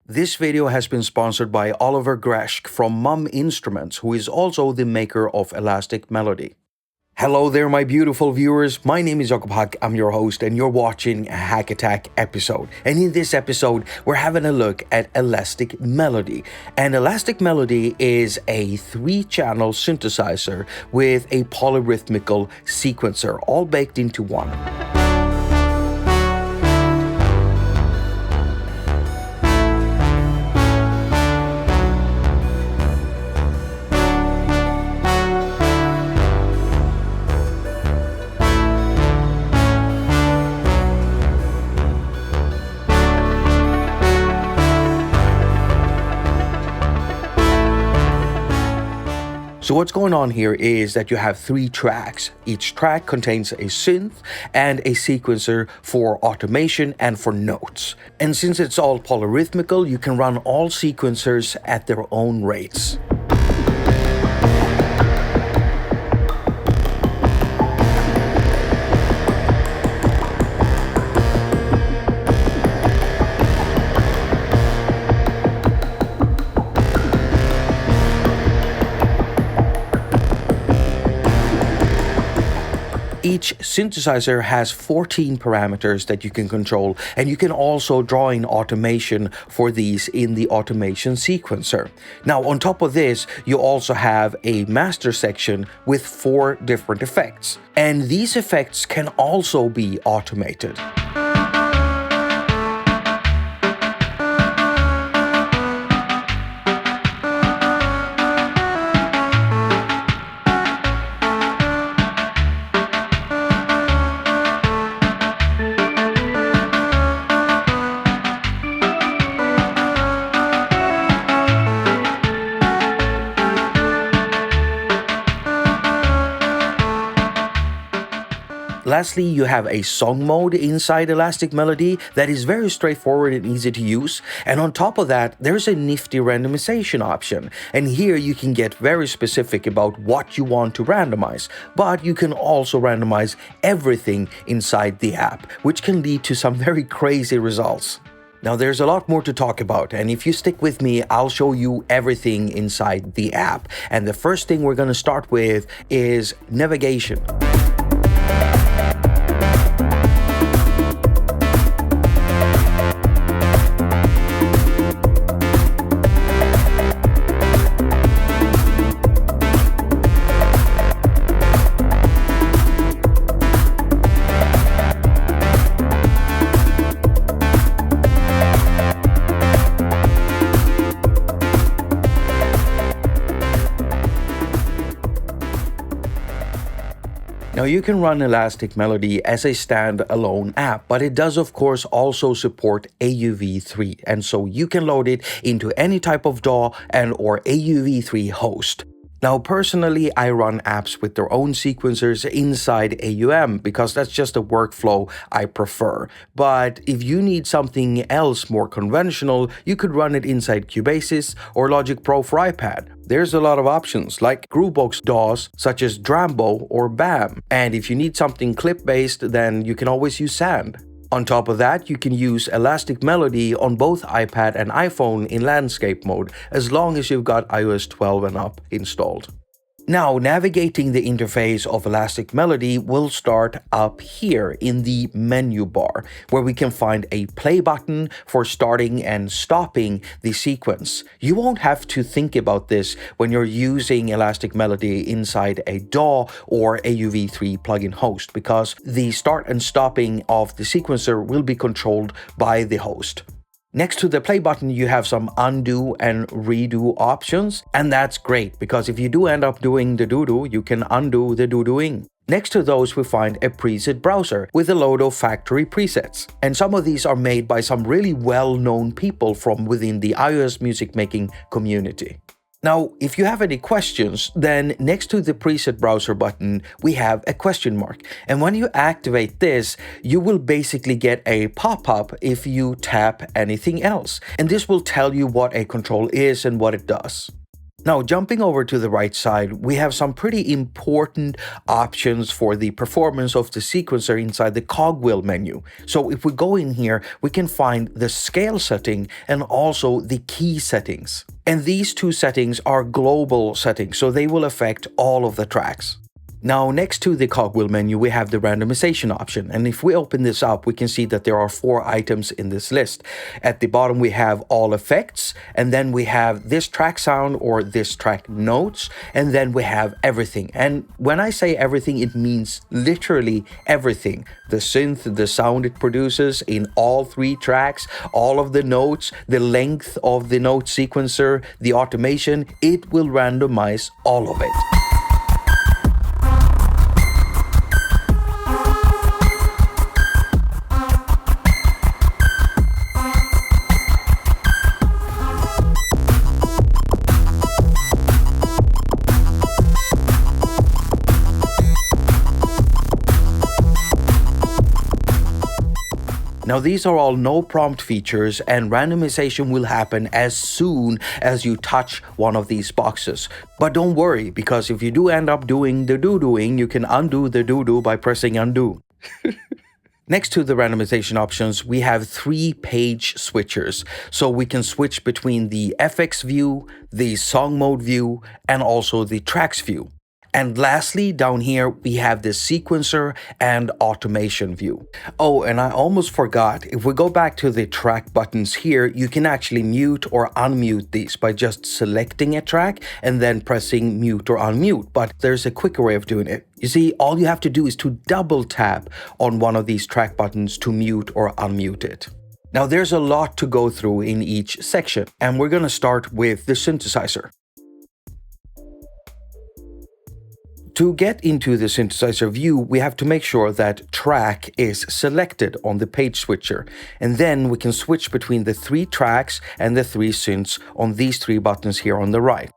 This video has been sponsored by Oliver Greschke from mominstruments, who is also the maker of Elastic Melody. Hello there, my beautiful viewers. My name is Jakob. I'm your host, and you're watching a haQ attaQ episode. And in this episode, we're having a look at Elastic Melody. And Elastic Melody is a 3-channel synthesizer with a polyrhythmical sequencer, all baked into one. So what's going on here is that you have 3 tracks. Each track contains a synth and a sequencer for automation and for notes. And since it's all polyrhythmical, you can run all sequencers at their own rates. Each synthesizer has 14 parameters that you can control, and you can also draw in automation for these in the automation sequencer. Now, on top of this, you also have a master section with 4 different effects, and these effects can also be automated. Lastly, you have a song mode inside Elastic Melody that is very straightforward and easy to use. And on top of that, there's a nifty randomization option. And here you can get very specific about what you want to randomize. But you can also randomize everything inside the app, which can lead to some very crazy results. Now, there's a lot more to talk about, and if you stick with me, I'll show you everything inside the app. And the first thing we're going to start with is navigation. Now, you can run Elastic Melody as a standalone app, but it does of course also support AUV3, and so you can load it into any type of DAW and or AUV3 host. Now, personally, I run apps with their own sequencers inside AUM because that's just a workflow I prefer. But if you need something else more conventional, you could run it inside Cubase or Logic Pro for iPad. There's a lot of options like Groovebox DAWs such as Drambo or BAM. And if you need something clip-based, then you can always use Sand. On top of that, you can use Elastic Melody on both iPad and iPhone in landscape mode, as long as you've got iOS 12 and up installed. Now, navigating the interface of Elastic Melody will start up here in the menu bar, where we can find a play button for starting and stopping the sequence. You won't have to think about this when you're using Elastic Melody inside a DAW or AUV3 plugin host, because the start and stopping of the sequencer will be controlled by the host. Next to the play button, you have some undo and redo options, and that's great because if you do end up doing the doo-doo, you can undo the doo-dooing. Next to those, we find a preset browser with a load of factory presets, and some of these are made by some really well-known people from within the iOS music making community. Now, if you have any questions, then next to the preset browser button, we have a question mark. And when you activate this, you will basically get a pop-up if you tap anything else. And this will tell you what a control is and what it does. Now, jumping over to the right side, we have some pretty important options for the performance of the sequencer inside the cogwheel menu. So if we go in here, we can find the scale setting and also the key settings. And these two settings are global settings, so they will affect all of the tracks. Now, next to the cogwheel menu, we have the randomization option. And if we open this up, we can see that there are 4 items in this list. At the bottom, we have all effects, and then we have this track sound or this track notes, and then we have everything. And when I say everything, it means literally everything. The synth, the sound it produces in all 3 tracks, all of the notes, the length of the note sequencer, the automation, it will randomize all of it. Now, these are all no prompt features, and randomization will happen as soon as you touch one of these boxes. But don't worry, because if you do end up doing the do-doing, you can undo the do-do by pressing undo. Next to the randomization options, we have 3 page switchers. So we can switch between the FX view, the song mode view, and also the tracks view. And lastly, down here, we have the sequencer and automation view. Oh, and I almost forgot, if we go back to the track buttons here, you can actually mute or unmute these by just selecting a track and then pressing mute or unmute. But there's a quicker way of doing it. You see, all you have to do is to double tap on one of these track buttons to mute or unmute it. Now, there's a lot to go through in each section, and we're going to start with the synthesizer. To get into the synthesizer view, we have to make sure that track is selected on the page switcher. And then we can switch between the 3 tracks and the 3 synths on these 3 buttons here on the right.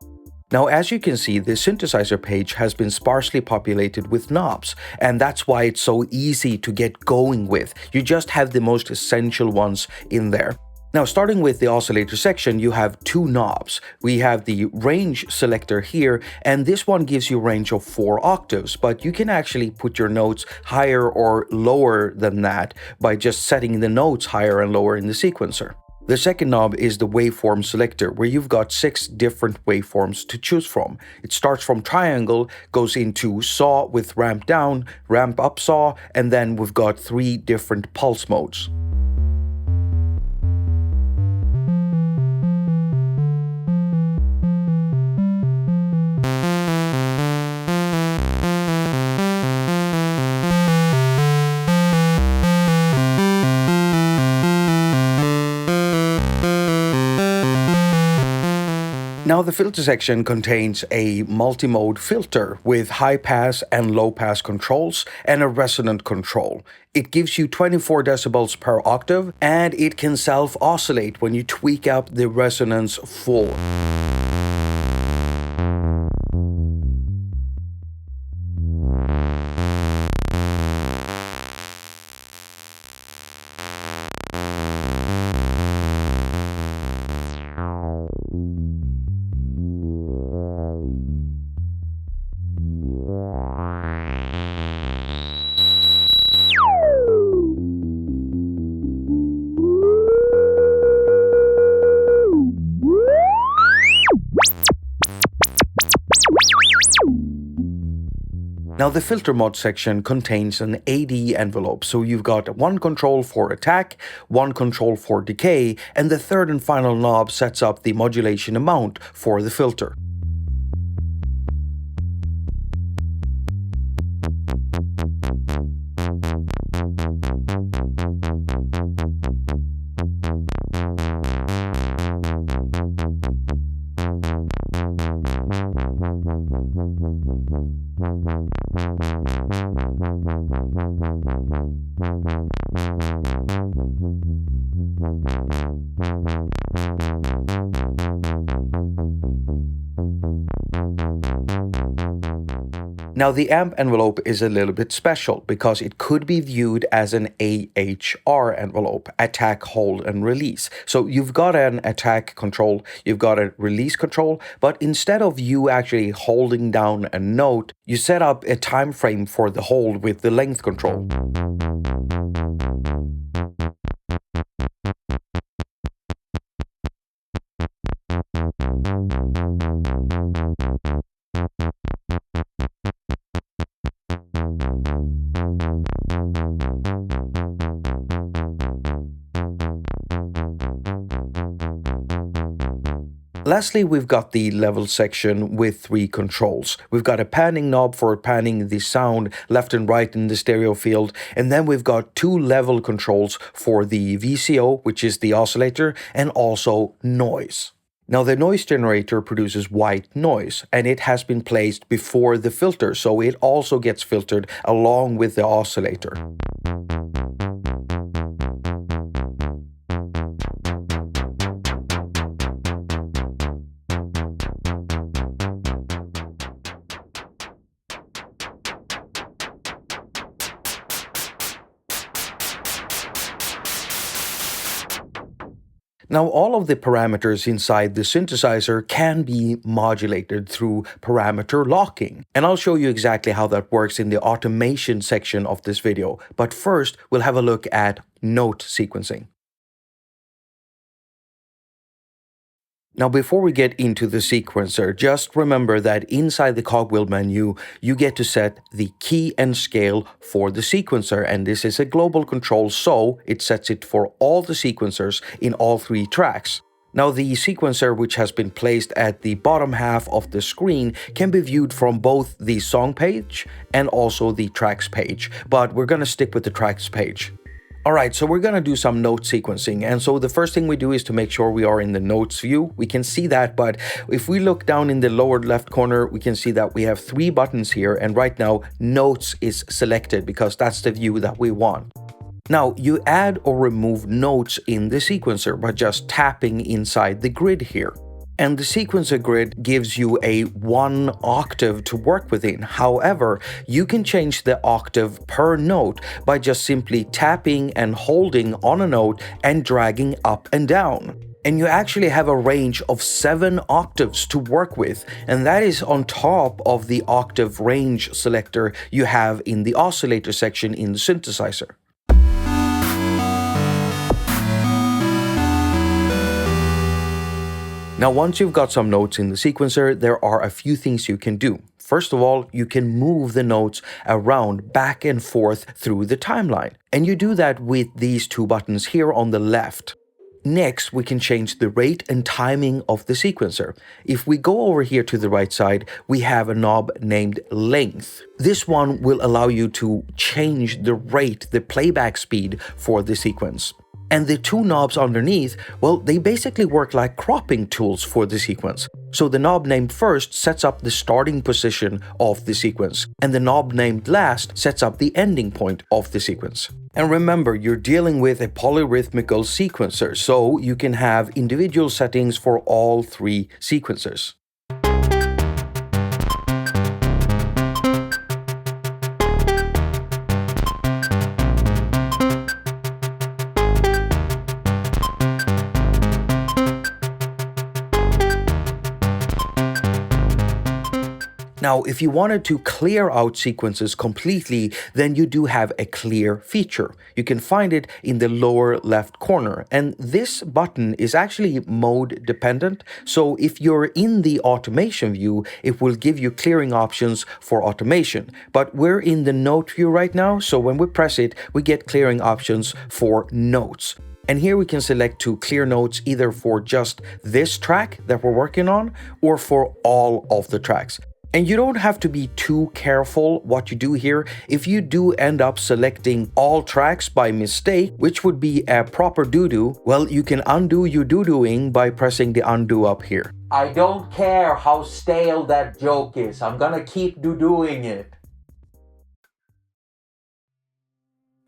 Now, as you can see, the synthesizer page has been sparsely populated with knobs, and that's why it's so easy to get going with. You just have the most essential ones in there. Now, starting with the oscillator section, you have 2 knobs. We have the range selector here, and this one gives you a range of 4 octaves, but you can actually put your notes higher or lower than that by just setting the notes higher and lower in the sequencer. The second knob is the waveform selector, where you've got 6 different waveforms to choose from. It starts from triangle, goes into saw with ramp down, ramp up saw, and then we've got 3 different pulse modes. Now, the filter section contains a multi-mode filter with high-pass and low-pass controls and a resonant control. It gives you 24 decibels per octave, and it can self-oscillate when you tweak up the resonance full. Now, the filter mod section contains an AD envelope, so you've got 1 control for attack, 1 control for decay, and the third and final knob sets up the modulation amount for the filter. Now, the amp envelope is a little bit special because it could be viewed as an AHR envelope, attack, hold, and release. So you've got an attack control, you've got a release control, but instead of you actually holding down a note, you set up a time frame for the hold with the length control. Lastly, we've got the level section with 3 controls. We've got a panning knob for panning the sound left and right in the stereo field, and then we've got 2 level controls for the VCO, which is the oscillator, and also noise. Now, the noise generator produces white noise, and it has been placed before the filter, so it also gets filtered along with the oscillator. Now, all of the parameters inside the synthesizer can be modulated through parameter locking. And I'll show you exactly how that works in the automation section of this video. But first, we'll have a look at note sequencing. Now, before we get into the sequencer, just remember that inside the cogwheel menu, you get to set the key and scale for the sequencer, and this is a global control, so it sets it for all the sequencers in all 3 tracks. Now, the sequencer, which has been placed at the bottom half of the screen, can be viewed from both the song page and also the tracks page, but we're going to stick with the tracks page. Alright, so we're going to do some note sequencing, and so the first thing we do is to make sure we are in the notes view. We can see that, but if we look down in the lower left corner, we can see that we have 3 buttons here, and right now notes is selected because that's the view that we want. Now, you add or remove notes in the sequencer by just tapping inside the grid here. And the sequencer grid gives you a 1 octave to work within. However, you can change the octave per note by just simply tapping and holding on a note and dragging up and down. And you actually have a range of 7 octaves to work with, and that is on top of the octave range selector you have in the oscillator section in the synthesizer. Now, once you've got some notes in the sequencer, there are a few things you can do. First of all, you can move the notes around back and forth through the timeline. And you do that with these 2 buttons here on the left. Next, we can change the rate and timing of the sequencer. If we go over here to the right side, we have a knob named length. This one will allow you to change the rate, the playback speed for the sequence. And the 2 knobs underneath, well, they basically work like cropping tools for the sequence. So the knob named first sets up the starting position of the sequence, and the knob named last sets up the ending point of the sequence. And remember, you're dealing with a polyrhythmical sequencer, so you can have individual settings for all 3 sequencers. Now, if you wanted to clear out sequences completely, then you do have a clear feature. You can find it in the lower left corner. And this button is actually mode dependent. So if you're in the automation view, it will give you clearing options for automation. But we're in the note view right now. So when we press it, we get clearing options for notes. And here we can select to clear notes either for just this track that we're working on or for all of the tracks. And you don't have to be too careful what you do here. If you do end up selecting all tracks by mistake, which would be a proper doo-doo, well, you can undo your doo-dooing by pressing the undo up here. I don't care how stale that joke is. I'm gonna keep doo-dooing it.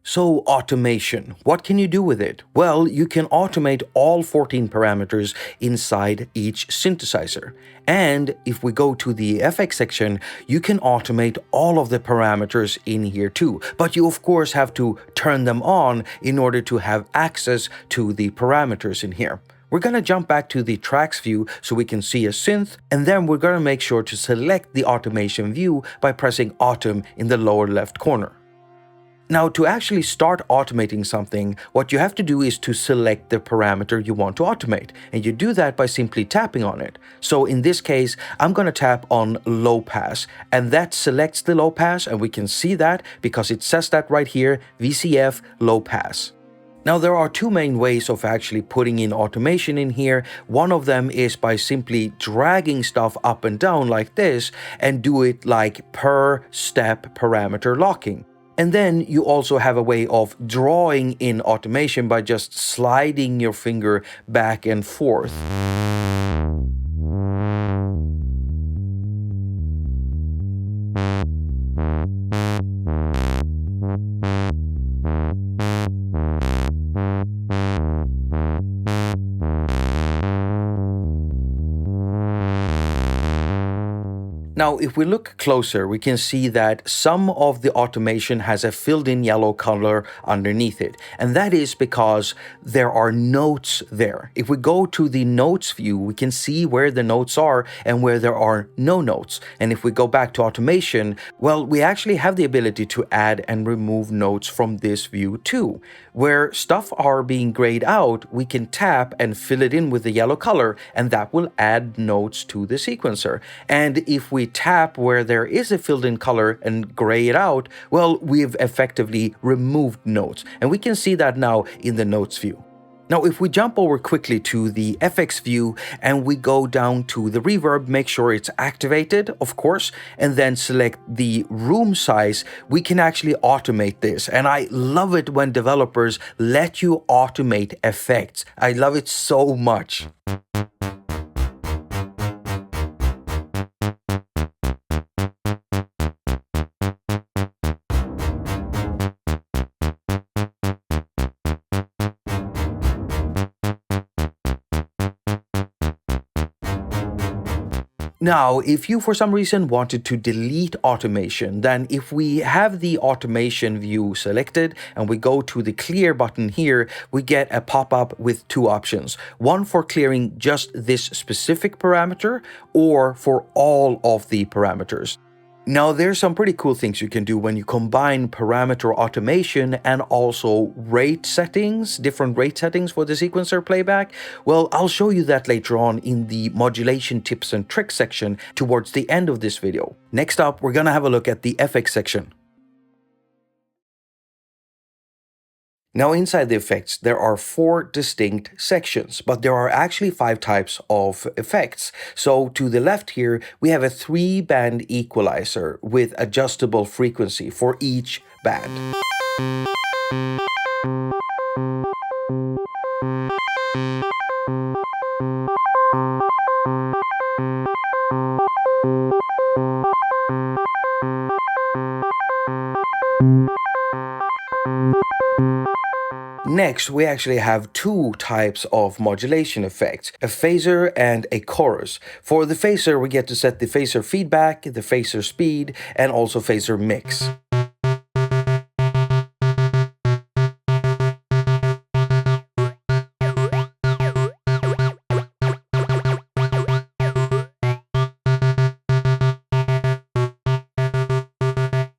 So automation, what can you do with it? Well, you can automate all 14 parameters inside each synthesizer. And if we go to the FX section, you can automate all of the parameters in here too. But you of course have to turn them on in order to have access to the parameters in here. We're going to jump back to the tracks view so we can see a synth, and then we're going to make sure to select the automation view by pressing Autom in the lower left corner. Now, to actually start automating something, what you have to do is to select the parameter you want to automate, and you do that by simply tapping on it. So in this case, I'm going to tap on low pass, and that selects the low pass, and we can see that because it says that right here, VCF low pass. Now, there are two main ways of actually putting in automation in here. One of them is by simply dragging stuff up and down like this and do it like per step parameter locking. And then you also have a way of drawing in automation by just sliding your finger back and forth. Now, if we look closer, we can see that some of the automation has a filled-in yellow color underneath it. And that is because there are notes there. If we go to the notes view, we can see where the notes are and where there are no notes. And if we go back to automation, well, we actually have the ability to add and remove notes from this view too. Where stuff are being grayed out, we can tap and fill it in with the yellow color, and that will add notes to the sequencer. And if we tap where there is a filled-in color and gray it out, well, we've effectively removed notes. And we can see that now in the notes view. Now, if we jump over quickly to the FX view and we go down to the reverb, make sure it's activated, of course, and then select the room size, we can actually automate this. And I love it when developers let you automate effects. I love it so much. Now, if you for some reason wanted to delete automation, then if we have the automation view selected and we go to the clear button here, we get a pop-up with two options. One for clearing just this specific parameter or for all of the parameters. Now, there's some pretty cool things you can do when you combine parameter automation and also rate settings, different rate settings for the sequencer playback. Well, I'll show you that later on in the modulation tips and tricks section towards the end of this video. Next up, we're gonna have a look at the FX section. Now, inside the effects, there are 4 distinct sections, but there are actually 5 types of effects. So to the left here, we have a 3-band equalizer with adjustable frequency for each band. Next, we actually have 2 types of modulation effects, a phaser and a chorus. For the phaser, we get to set the phaser feedback, the phaser speed, and also phaser mix.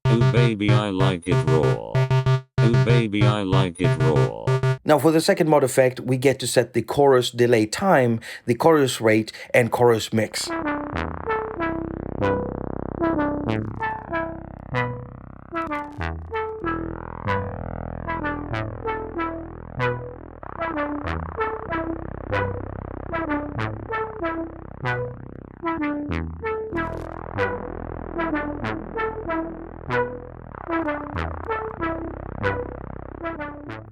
Oh baby, I like it raw. Oh baby, I like it raw. Now, for the second mod effect, we get to set the chorus delay time, the chorus rate, and chorus mix.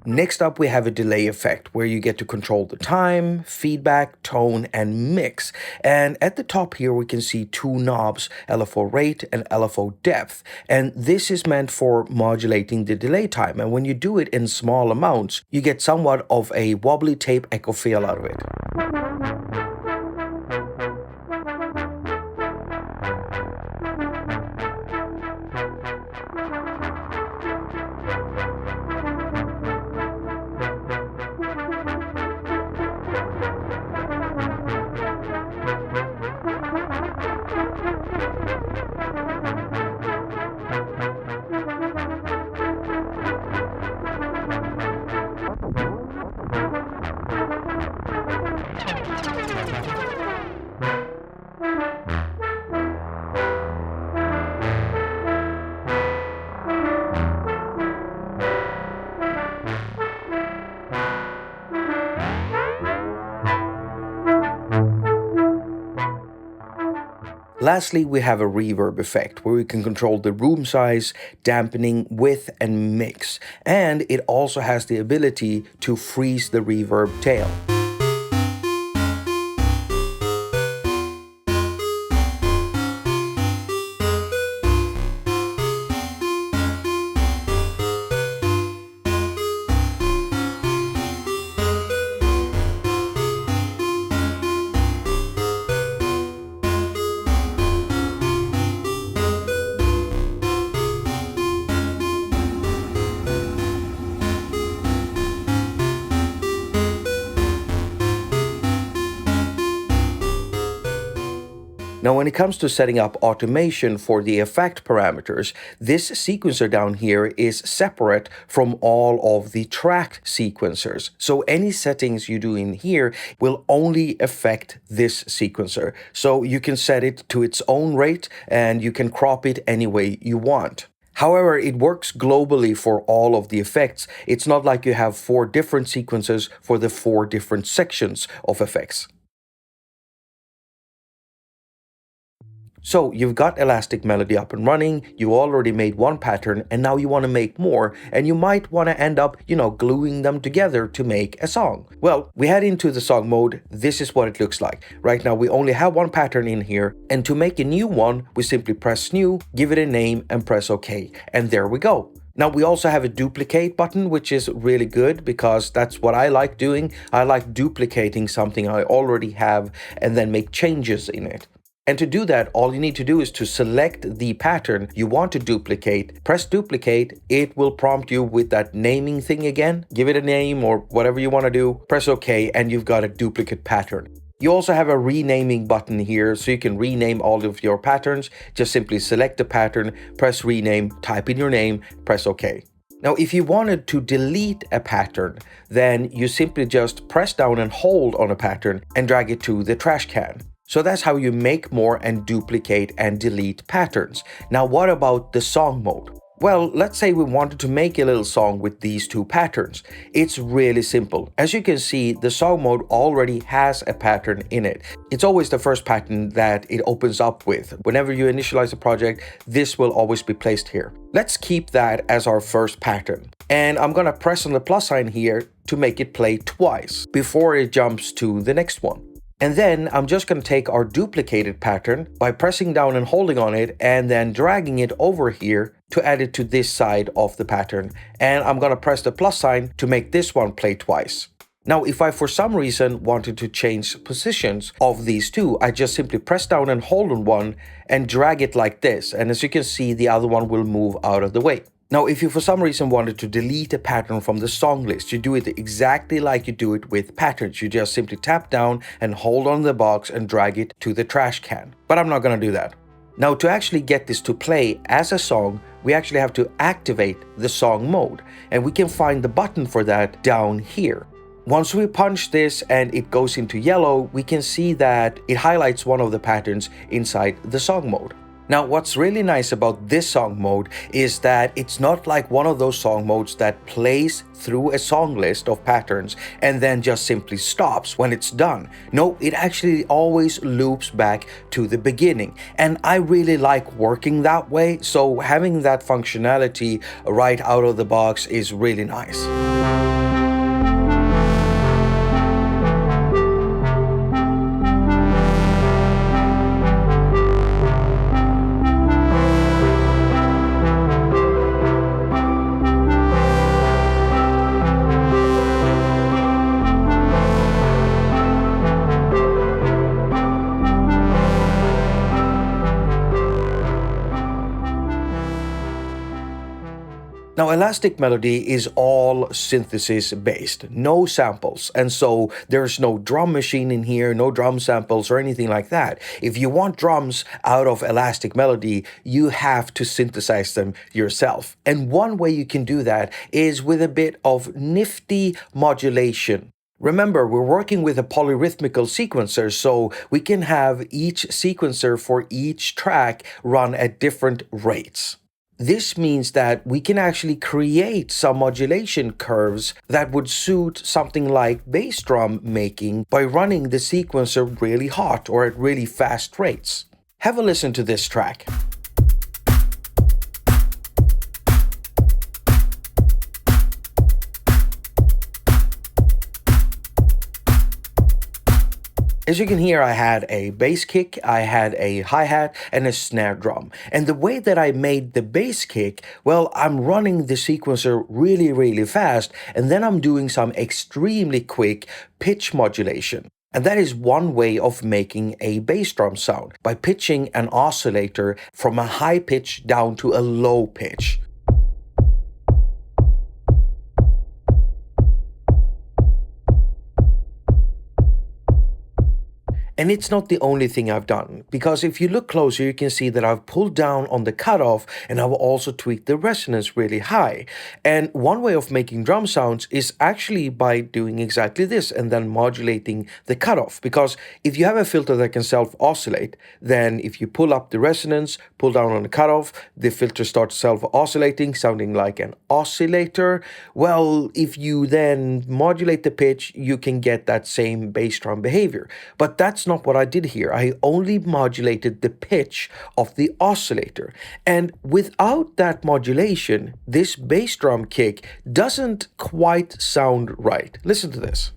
Next up, we have a delay effect where you get to control the time, feedback, tone, and mix. And at the top here, we can see two knobs, LFO rate and LFO depth. And this is meant for modulating the delay time. And when you do it in small amounts, you get somewhat of a wobbly tape echo feel out of it. Lastly, we have a reverb effect where we can control the room size, dampening, width, and mix. And it also has the ability to freeze the reverb tail. Now, when it comes to setting up automation for the effect parameters, this sequencer down here is separate from all of the track sequencers. So any settings you do in here will only affect this sequencer. So you can set it to its own rate and you can crop it any way you want. However, it works globally for all of the effects. It's not like you have 4 different sequencers for the 4 different sections of effects. So you've got Elastic Melody up and running, you already made one pattern, and now you want to make more, and you might want to end up, gluing them together to make a song. Well, we head into the song mode. This is what it looks like. Right now we only have one pattern in here, and to make a new one, we simply press new, give it a name, and press OK. And there we go. Now we also have a duplicate button, which is really good because that's what I like doing. I like duplicating something I already have and then make changes in it. And to do that, all you need to do is to select the pattern you want to duplicate, press duplicate, it will prompt you with that naming thing again, give it a name or whatever you want to do, press OK, and you've got a duplicate pattern. You also have a renaming button here, so you can rename all of your patterns. Just simply select the pattern, press rename, type in your name, press OK. Now, if you wanted to delete a pattern, then you simply just press down and hold on a pattern and drag it to the trash can. So that's how you make more and duplicate and delete patterns. Now, what about the song mode? Well, let's say we wanted to make a little song with these 2 patterns. It's really simple. As you can see, the song mode already has a pattern in it. It's always the first pattern that it opens up with. Whenever you initialize a project, this will always be placed here. Let's keep that as our first pattern. And I'm gonna press on the plus sign here to make it play twice before it jumps to the next one. And then I'm just going to take our duplicated pattern by pressing down and holding on it and then dragging it over here to add it to this side of the pattern. And I'm going to press the plus sign to make this one play twice. Now, if I for some reason wanted to change positions of these 2, I just simply press down and hold on one and drag it like this. And as you can see, the other one will move out of the way. Now, if you for some reason wanted to delete a pattern from the song list, you do it exactly like you do it with patterns. You just simply tap down and hold on the box and drag it to the trash can. But I'm not going to do that. Now, to actually get this to play as a song, we actually have to activate the song mode. And we can find the button for that down here. Once we punch this and it goes into yellow, we can see that it highlights one of the patterns inside the song mode. Now, what's really nice about this song mode is that it's not like one of those song modes that plays through a song list of patterns and then just simply stops when it's done. No, it actually always loops back to the beginning. And I really like working that way, so having that functionality right out of the box is really nice. Now, Elastic Melody is all synthesis based, no samples, and so there's no drum machine in here, no drum samples or anything like that. If you want drums out of Elastic Melody, you have to synthesize them yourself. And one way you can do that is with a bit of nifty modulation. Remember, we're working with a polyrhythmical sequencer, so we can have each sequencer for each track run at different rates. This means that we can actually create some modulation curves that would suit something like bass drum making by running the sequencer really hot or at really fast rates. Have a listen to this track. As you can hear, I had a bass kick, I had a hi-hat, and a snare drum. And the way that I made the bass kick, well, I'm running the sequencer really fast, and then I'm doing some extremely quick pitch modulation. And that is one way of making a bass drum sound, by pitching an oscillator from a high pitch down to a low pitch. And it's not the only thing I've done, because if you look closer, you can see that I've pulled down on the cutoff and I've also tweaked the resonance really high. And one way of making drum sounds is actually by doing exactly this and then modulating the cutoff. Because if you have a filter that can self-oscillate, then if you pull up the resonance, pull down on the cutoff, the filter starts self-oscillating, sounding like an oscillator. Well, if you then modulate the pitch, you can get that same bass drum behavior. But that's not what I did here. I only modulated the pitch of the oscillator. And without that modulation, this bass drum kick doesn't quite sound right. Listen to this.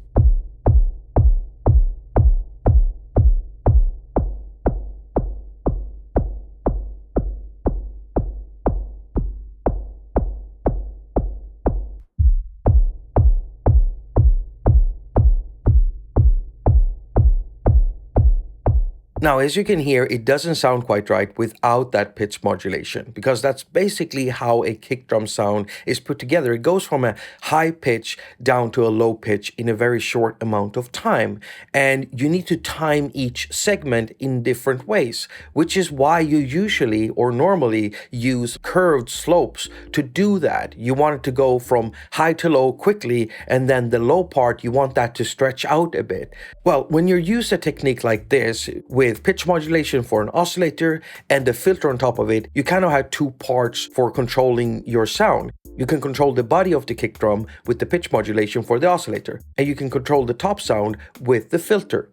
Now, as you can hear, it doesn't sound quite right without that pitch modulation, because that's basically how a kick drum sound is put together. It goes from a high pitch down to a low pitch in a very short amount of time. And you need to time each segment in different ways, which is why you usually or normally use curved slopes to do that. You want it to go from high to low quickly, and then the low part, you want that to stretch out a bit. Well, when you use a technique like this with pitch modulation for an oscillator and the filter on top of it, you kind of have two parts for controlling your sound. You can control the body of the kick drum with the pitch modulation for the oscillator, and you can control the top sound with the filter.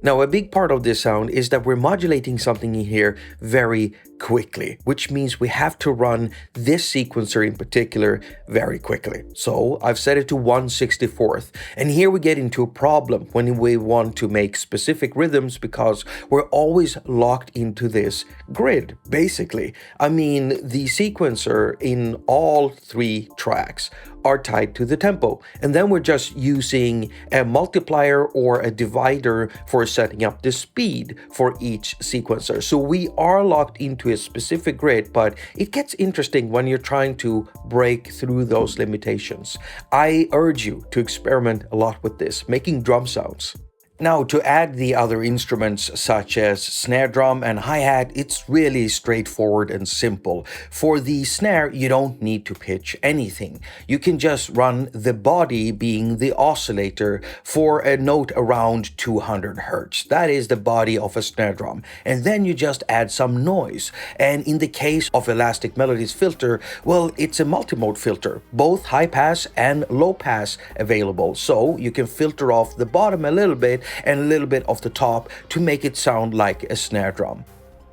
Now, a big part of this sound is that we're modulating something in here very quickly, which means we have to run this sequencer in particular very quickly. So I've set it to 1/64th. And here we get into a problem when we want to make specific rhythms, because we're always locked into this grid, basically. I mean, the sequencer in all three tracks are tied to the tempo. And then we're just using a multiplier or a divider for setting up the speed for each sequencer. So we are locked into a specific grid, but it gets interesting when you're trying to break through those limitations. I urge you to experiment a lot with this, making drum sounds. Now, to add the other instruments such as snare drum and hi-hat, it's really straightforward and simple. For the snare, you don't need to pitch anything. You can just run the body being the oscillator for a note around 200 Hertz. That is the body of a snare drum. And then you just add some noise. And in the case of Elastic Melody's filter, well, it's a multimode filter, both high pass and low pass available. So you can filter off the bottom a little bit and a little bit of the top to make it sound like a snare drum.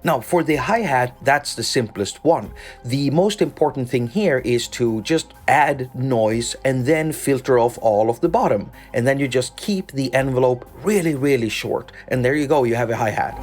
Now, for the hi-hat, that's the simplest one. The most important thing here is to just add noise and then filter off all of the bottom. And then you just keep the envelope really, really short. And there you go, you have a hi-hat.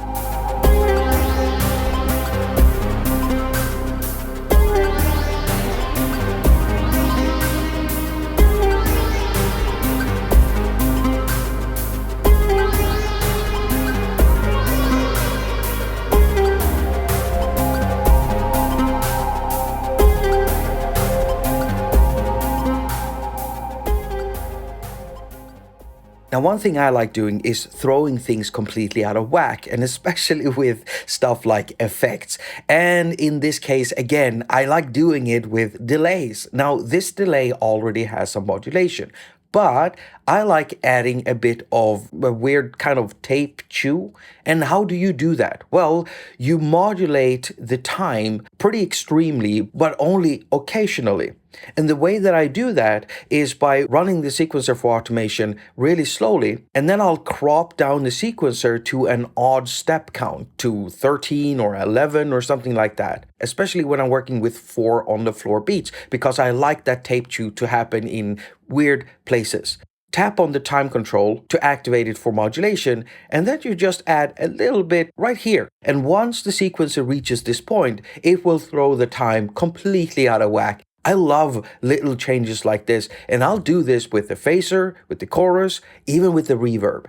Now, one thing I like doing is throwing things completely out of whack, and especially with stuff like effects. And in this case, again, I like doing it with delays. Now, this delay already has some modulation, but I like adding a bit of a weird kind of tape chew. And how do you do that? Well, you modulate the time pretty extremely, but only occasionally. And the way that I do that is by running the sequencer for automation really slowly, and then I'll crop down the sequencer to an odd step count, to 13 or 11 or something like that, especially when I'm working with 4 on-the-floor beats, because I like that tape chew to happen in weird places. Tap on the time control to activate it for modulation, and then you just add a little bit right here. And once the sequencer reaches this point, it will throw the time completely out of whack. I love little changes like this, and I'll do this with the phaser, with the chorus, even with the reverb.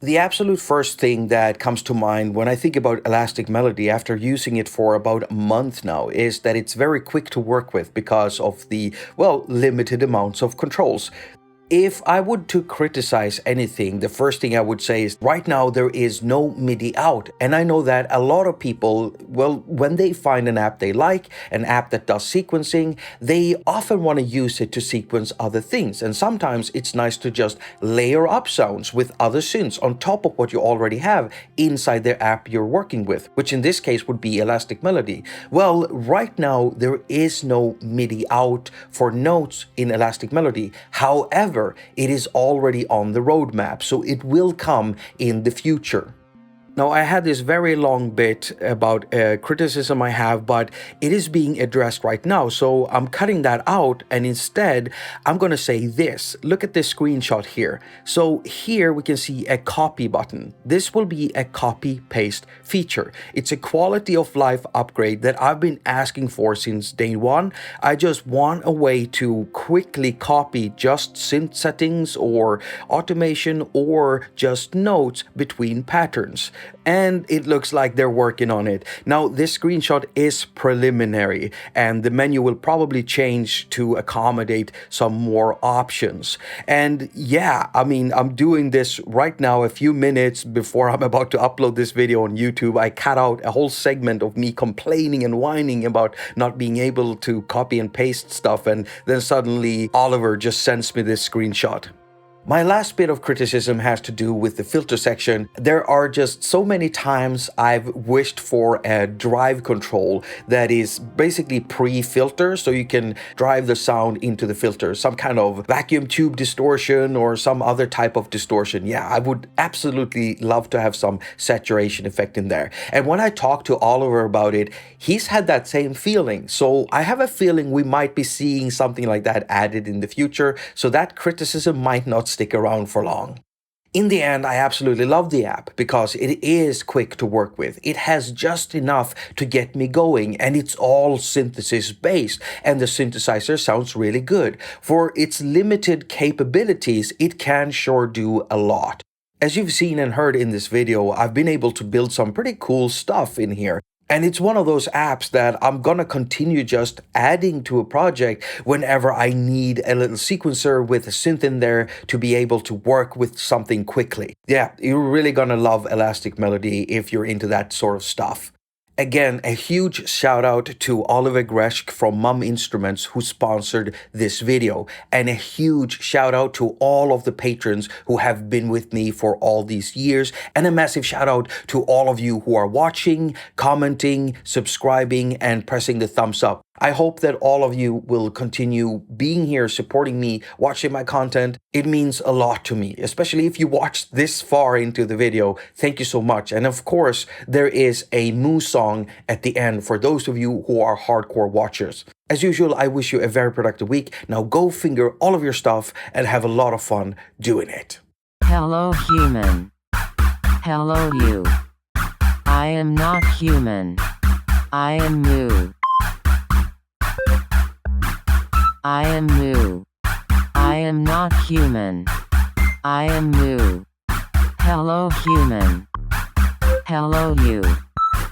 The absolute first thing that comes to mind when I think about Elastic Melody after using it for about a month now is that it's very quick to work with because of the, well, limited amounts of controls. If I would to criticize anything, the first thing I would say is right now there is no MIDI out. And I know that a lot of people, well, when they find an app they like, an app that does sequencing, they often want to use it to sequence other things. And sometimes it's nice to just layer up sounds with other synths on top of what you already have inside the app you're working with, which in this case would be Elastic Melody. Well, right now there is no MIDI out for notes in Elastic Melody. However, it is already on the roadmap, so it will come in the future. Now, I had this very long bit about a criticism I have, but it is being addressed right now, so I'm cutting that out, and instead, I'm going to say this. Look at this screenshot here. So here we can see a copy button. This will be a copy-paste feature. It's a quality of life upgrade that I've been asking for since day one. I just want a way to quickly copy just synth settings or automation or just notes between patterns. And it looks like they're working on it. Now, this screenshot is preliminary, and the menu will probably change to accommodate some more options. And yeah, I mean, I'm doing this right now a few minutes before I'm about to upload this video on YouTube. I cut out a whole segment of me complaining and whining about not being able to copy and paste stuff, and then suddenly Oliver just sends me this screenshot. My last bit of criticism has to do with the filter section. There are just so many times I've wished for a drive control that is basically pre-filter, so you can drive the sound into the filter, some kind of vacuum tube distortion or some other type of distortion. Yeah, I would absolutely love to have some saturation effect in there. And when I talked to Oliver about it, he's had that same feeling. So I have a feeling we might be seeing something like that added in the future, so that criticism might not stick around for long. In the end, I absolutely love the app because it is quick to work with. It has just enough to get me going, and it's all synthesis based, and the synthesizer sounds really good. For its limited capabilities, it can sure do a lot. As you've seen and heard in this video, I've been able to build some pretty cool stuff in here. And it's one of those apps that I'm gonna continue just adding to a project whenever I need a little sequencer with a synth in there to be able to work with something quickly. Yeah, you're really gonna love Elastic Melody if you're into that sort of stuff. Again, a huge shout out to Oliver Greschke from mominstruments who sponsored this video. And a huge shout out to all of the patrons who have been with me for all these years. And a massive shout out to all of you who are watching, commenting, subscribing, and pressing the thumbs up. I hope that all of you will continue being here, supporting me, watching my content. It means a lot to me, especially if you watched this far into the video. Thank you so much. And of course, there is a Moo song at the end for those of you who are hardcore watchers. As usual, I wish you a very productive week. Now go finger all of your stuff and have a lot of fun doing it. Hello human. Hello you. I am not human. I am Moo. I am Moo. I am not human. I am Moo. Hello human. Hello you.